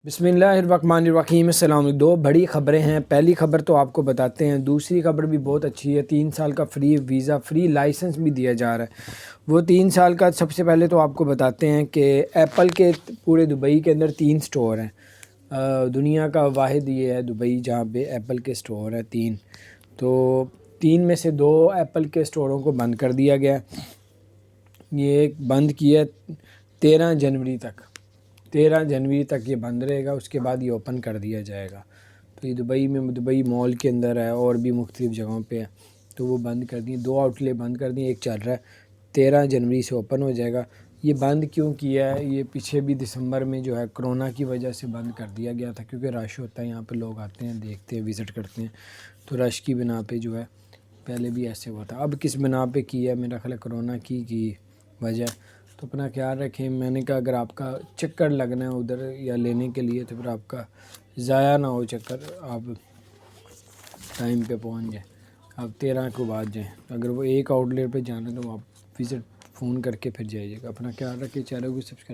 بسم اللہ الرحمن الرحیم۔ السلام علیکم۔ دو بڑی خبریں ہیں۔ پہلی خبر تو آپ کو بتاتے ہیں، دوسری خبر بھی بہت اچھی ہے۔ 3 سال کا فری ویزا، فری لائسنس بھی دیا جا رہا ہے۔ وہ 3 سال کا سب سے پہلے تو آپ کو بتاتے ہیں کہ ایپل کے پورے دبئی کے اندر 3 سٹور ہیں۔ دنیا کا واحد یہ ہے دبئی جہاں پہ ایپل کے سٹور ہیں 3۔ تو 3 میں سے 2 ایپل کے سٹوروں کو بند کر دیا گیا۔ یہ بند کیا 13 جنوری تک۔ 13 جنوری تک یہ بند رہے گا، اس کے بعد یہ اوپن کر دیا جائے گا۔ تو یہ دبئی مال کے اندر ہے اور بھی مختلف جگہوں پہ ہے، تو وہ بند کر دیں۔ 2 آؤٹلے بند کر دیں، ایک چل رہا ہے، 13 جنوری سے اوپن ہو جائے گا۔ یہ بند کیوں کیا ہے؟ یہ پیچھے بھی دسمبر میں جو ہے کرونا کی وجہ سے بند کر دیا گیا تھا، کیونکہ رش ہوتا ہے یہاں پہ، لوگ آتے ہیں، دیکھتے ہیں، وزٹ کرتے ہیں، تو رش کی بنا پہ جو ہے پہلے بھی ایسے ہوا تھا۔ اب کس بنا پہ کیا ہے؟ میرا خیال ہے کرونا کی وجہ۔ تو اپنا خیال رکھیں۔ میں نے کہا اگر آپ کا چکر لگنا ہے ادھر یا لینے کے لیے تو پھر آپ کا ضائع نہ ہو چکر، آپ ٹائم پہ پہنچ جائیں، آپ 13 کو بعد جائیں۔ اگر وہ ایک آؤٹ لیٹ پہ جانا ہے تو آپ وزٹ فون کر کے پھر جائیے گا۔ اپنا خیال رکھیں، چینل کو سبسکرائب